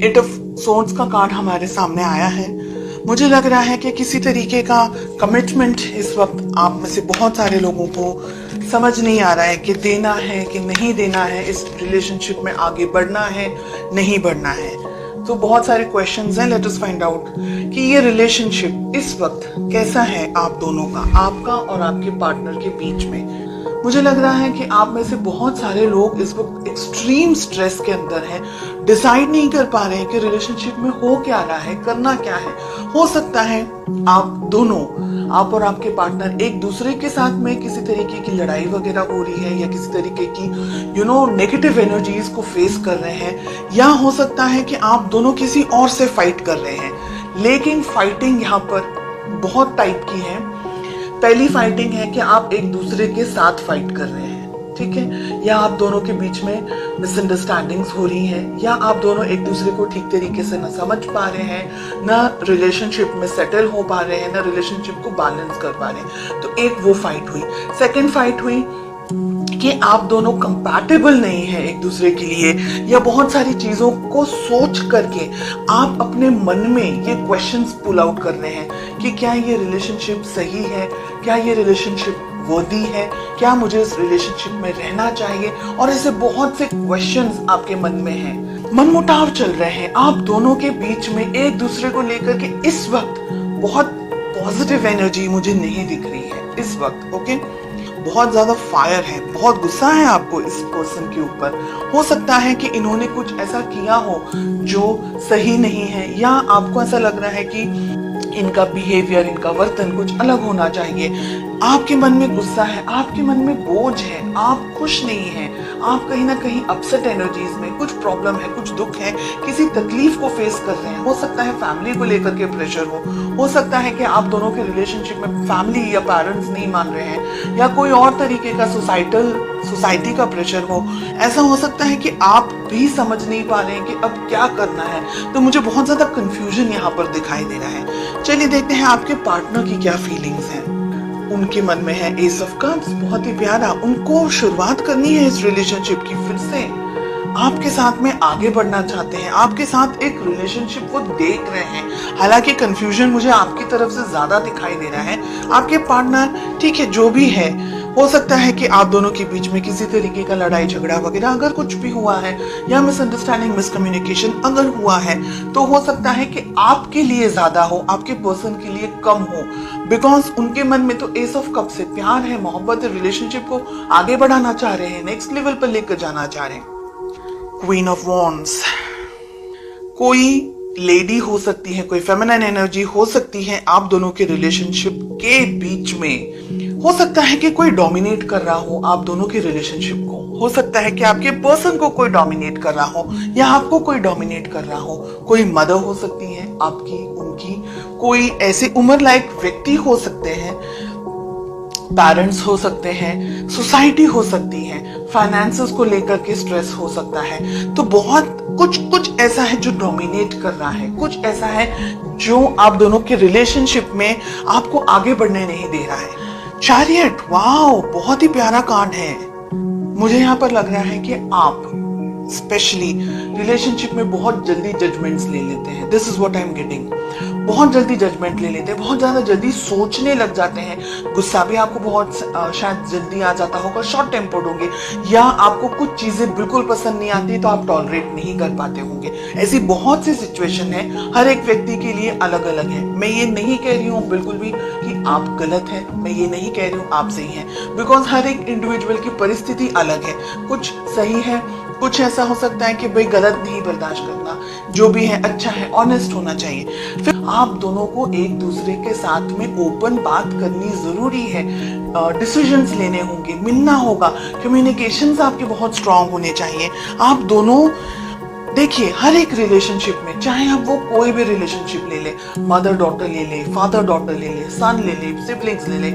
8 of swords का card हमारे सामने आया है। मुझे लग रहा है कि किसी तरीके का कमिटमेंट इस वक्त आप में से बहुत सारे लोगों को समझ नहीं आ रहा है कि देना है कि नहीं देना है, इस रिलेशनशिप में आगे बढ़ना है नहीं बढ़ना है। तो बहुत सारे क्वेश्चंस हैं। लेट अस फाइंड आउट कि ये रिलेशनशिप इस वक्त कैसा है आप दोनों का, आपका और आपके पार्टनर के बीच में। मुझे लग रहा है कि आप में से बहुत सारे लोग इस वक्त एक्सट्रीम स्ट्रेस के अंदर हैं, डिसाइड नहीं कर पा रहे हैं कि रिलेशनशिप में हो क्या रहा है, करना क्या है। हो सकता है आप दोनों, आप और आपके पार्टनर एक दूसरे के साथ में किसी तरीके की लड़ाई वगैरह हो रही है या किसी तरीके की नेगेटिव एनर्जीज को फेस कर रहे हैं, या हो सकता है कि आप दोनों किसी और से फाइट कर रहे हैं। लेकिन फाइटिंग यहाँ पर बहुत टाइप की है। पहली फाइटिंग है कि आप एक दूसरे के साथ फाइट कर रहे हैं, ठीक है, या आप दोनों के बीच में मिसअंडरस्टैंडिंग्स हो रही हैं, या आप दोनों एक दूसरे को ठीक तरीके से न समझ पा रहे हैं, ना रिलेशनशिप में सेटल हो पा रहे हैं, ना रिलेशनशिप को बैलेंस कर पा रहे हैं। तो एक वो फाइट हुई। सेकेंड फाइट हुई कि आप दोनों कंपैटिबल नहीं है एक दूसरे के लिए, या बहुत सारी चीजों को सोच करके आप अपने मन में ये क्वेश्चंस पुल आउट कर रहे हैं कि क्या ये रिलेशनशिप सही है, क्या ये रिलेशनशिप वर्दी है, क्या मुझे इस रिलेशनशिप में रहना चाहिए, और ऐसे बहुत से क्वेश्चंस आपके मन में हैं। मनमुटाव चल रहे हैं आप दोनों के बीच में एक दूसरे को लेकर के। इस वक्त बहुत पॉजिटिव एनर्जी मुझे नहीं दिख रही है इस वक्त। ओके, बहुत ज्यादा फायर है, बहुत गुस्सा है आपको इस पर्सन के ऊपर। हो सकता है कि इन्होंने कुछ ऐसा किया हो जो सही नहीं है, या आपको ऐसा लग रहा है कि इनका बिहेवियर, इनका वर्तन कुछ अलग होना चाहिए। आपके मन में गुस्सा है, आपके मन में बोझ है, आप खुश नहीं हैं, आप कहीं ना कहीं अपसेट एनर्जीज में, कुछ प्रॉब्लम है, कुछ दुख है, किसी तकलीफ को फेस कर रहे हैं। हो सकता है फैमिली को लेकर के प्रेशर हो सकता है कि आप दोनों के रिलेशनशिप में फैमिली या पेरेंट्स नहीं मान रहे हैं, या कोई और तरीके का सोसाइटी का प्रेशर हो। ऐसा हो सकता है कि आप भी समझ नहीं पा रहे हैं कि अब क्या करना है। तो मुझे बहुत ज्यादा कंफ्यूजन यहाँ पर दिखाई दे रहा है। चलिए देखते हैं आपके पार्टनर की क्या फीलिंग्स हैं। उनके मन में है एस ऑफ कप्स, बहुत ही प्यारा। उनको शुरुआत करनी है इस रिलेशनशिप की, फिर से आपके साथ में आगे बढ़ना चाहते हैं, आपके साथ एक रिलेशनशिप को देख रहे हैं। हालांकि कंफ्यूजन मुझे आपकी तरफ से ज्यादा दिखाई दे रहा है। आपके पार्टनर, ठीक है, जो भी है, हो सकता है कि आप दोनों के बीच में किसी तरीके का लड़ाई झगड़ा वगैरह अगर कुछ भी हुआ है, या मिसअंडरस्टैंडिंग, मिसकम्युनिकेशन अगर हुआ है, तो हो सकता है कि आपके लिए ज्यादा हो, आपके पर्सन के लिए कम हो। बिकॉज उनके मन में तो एस ऑफ कप से प्यार है, मोहब्बत है, रिलेशनशिप को आगे बढ़ाना चाह रहे हैं, नेक्स्ट लेवल पर लेकर जाना चाह रहे हैं। क्वीन ऑफ वॉन्ड्स, कोई लेडी हो सकती है, कोई फेमिनिन एनर्जी हो सकती है आप दोनों के रिलेशनशिप के बीच में। हो सकता है कि कोई डोमिनेट कर रहा हो आप दोनों के रिलेशनशिप को। हो सकता है कि आपके पर्सन को कोई डोमिनेट कर रहा हो, या आपको कोई डोमिनेट कर रहा हो। कोई मदर हो सकती है आपकी, उनकी, कोई ऐसे उम्र लायक व्यक्ति हो सकते हैं, पेरेंट्स हो सकते हैं, सोसाइटी हो सकती है, फाइनेंसेस को लेकर के स्ट्रेस हो सकता है। तो बहुत कुछ ऐसा है जो डोमिनेट कर रहा है, कुछ ऐसा है जो आप दोनों के रिलेशनशिप में आपको आगे बढ़ने नहीं दे रहा है। चैरियट, वाओ, बहुत ही प्यारा कार्ड है। मुझे यहाँ पर लग रहा है कि आप स्पेशली रिलेशनशिप में बहुत जल्दी जजमेंट्स ले लेते हैं। This is what I am getting. बहुत जल्दी जजमेंट ले लेते हैं, बहुत ज्यादा जल्दी सोचने लग जाते हैं। गुस्सा भी आपको बहुत शायद जल्दी आ जाता होगा, शॉर्ट टेम्पर्ड होंगे, या आपको कुछ चीजें बिल्कुल पसंद नहीं आती तो आप टॉलरेट नहीं कर पाते होंगे। ऐसी बहुत सी सिचुएशन है, हर एक व्यक्ति के लिए अलग अलग है। मैं ये नहीं कह रही हूँ बिल्कुल भी कि आप गलत हैं, मैं ये नहीं कह रही हूँ आप सही हैं, बिकॉज हर एक इंडिविजुअल की परिस्थिति अलग है। कुछ सही है, कुछ ऐसा हो सकता है कि भाई गलत नहीं बर्दाश्त करना, जो भी है अच्छा है, ऑनेस्ट होना चाहिए। फिर आप दोनों को एक दूसरे के साथ में ओपन बात करनी जरूरी है, डिसीजंस लेने होंगे, मिलना होगा, कम्युनिकेशंस आपके बहुत स्ट्रांग होने चाहिए। आप दोनों देखिए, हर एक रिलेशनशिप में, चाहे आप वो कोई भी रिलेशनशिप ले ले, मदर डॉटर ले ले, फादर डॉटर ले ले, सन ले ले, सिबलिंग्स ले ले,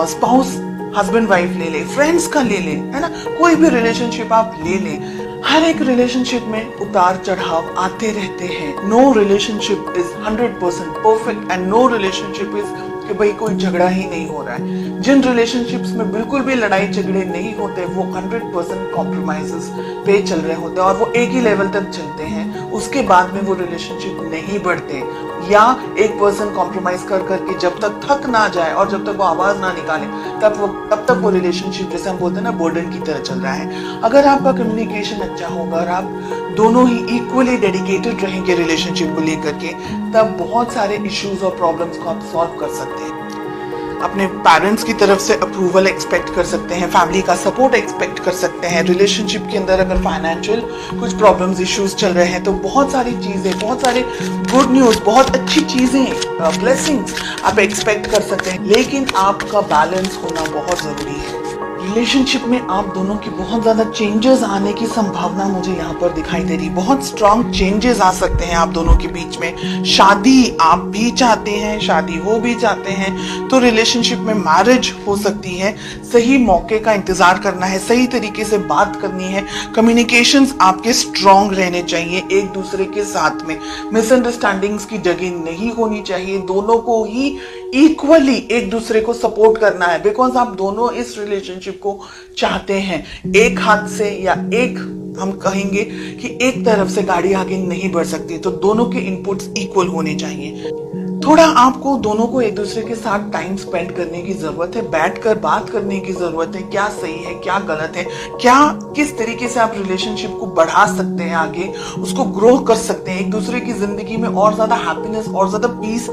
स्पाउस हस्बैंड वाइफ ले ले, फ्रेंड्स का ले ले, है ना, कोई भी रिलेशनशिप आप ले ले। हर एक रिलेशनशिप में उतार चढ़ाव आते रहते हैं। No relationship is 100% perfect, and no relationship is कि भाई कोई झगड़ा ही नहीं हो रहा है। जिन रिलेशनशिप्स में बिल्कुल भी लड़ाई झगड़े नहीं होते, वो 100% कॉम्प्रोमाइजेस पे चल रहे होते हैं, और वो एक ही लेवल तक चलते हैं, उसके बाद में वो रिलेशनशिप नहीं बढ़ते, या एक पर्सन कॉम्प्रोमाइज कर करके जब तक थक ना जाए और जब तक वो आवाज ना निकाले तब तक वो रिलेशनशिप, जैसे हम बोलते हैं ना, बर्डन की तरह चल रहा है। अगर आपका कम्युनिकेशन अच्छा होगा और आप दोनों ही इक्वली डेडिकेटेड रहेंगे रिलेशनशिप को लेकर के, तब बहुत सारे इश्यूज और प्रॉब्लम्स को आप सॉल्व कर सकते हैं। अपने पेरेंट्स की तरफ से अप्रूवल एक्सपेक्ट कर सकते हैं, फैमिली का सपोर्ट एक्सपेक्ट कर सकते हैं। रिलेशनशिप के अंदर अगर फाइनेंशियल कुछ प्रॉब्लम्स, इश्यूज चल रहे हैं तो बहुत सारी चीजें, बहुत सारे गुड न्यूज, बहुत अच्छी चीजें, ब्लेसिंग्स आप एक्सपेक्ट कर सकते हैं। लेकिन आपका बैलेंस होना बहुत जरूरी है। रिलेशनशिप में आप दोनों की बहुत ज्यादा चेंजेस आने की संभावना मुझे यहाँ पर दिखाई दे रही। बहुत स्ट्रॉन्ग चेंजेस आ सकते हैं आप दोनों के बीच में। शादी आप भी चाहते हैं, शादी वो भी चाहते हैं, तो रिलेशनशिप में मैरिज हो सकती है। सही मौके का इंतजार करना है, सही तरीके से बात करनी है, कम्युनिकेशंस आपके स्ट्रॉन्ग रहने चाहिए एक दूसरे के साथ में। मिसअंडरस्टैंडिंग्स की जगह नहीं होनी चाहिए, दोनों को ही इक्वली एक दूसरे को सपोर्ट करना है, बिकॉज आप दोनों इस रिलेशनशिप को चाहते हैं। एक हाथ से, या एक, हम कहेंगे कि एक तरफ से गाड़ी आगे नहीं बढ़ सकती, तो दोनों के इनपुट्स इक्वल होने चाहिए। थोड़ा आपको दोनों को एक दूसरे के साथ टाइम स्पेंड करने की जरूरत है, बैठकर बात करने की जरूरत है, क्या सही है, क्या गलत है, क्या किस तरीके से आप रिलेशनशिप को बढ़ा सकते हैं, आगे उसको ग्रो कर सकते हैं, एक दूसरे की जिंदगी में और ज्यादा हैप्पीनेस और ज्यादा पीस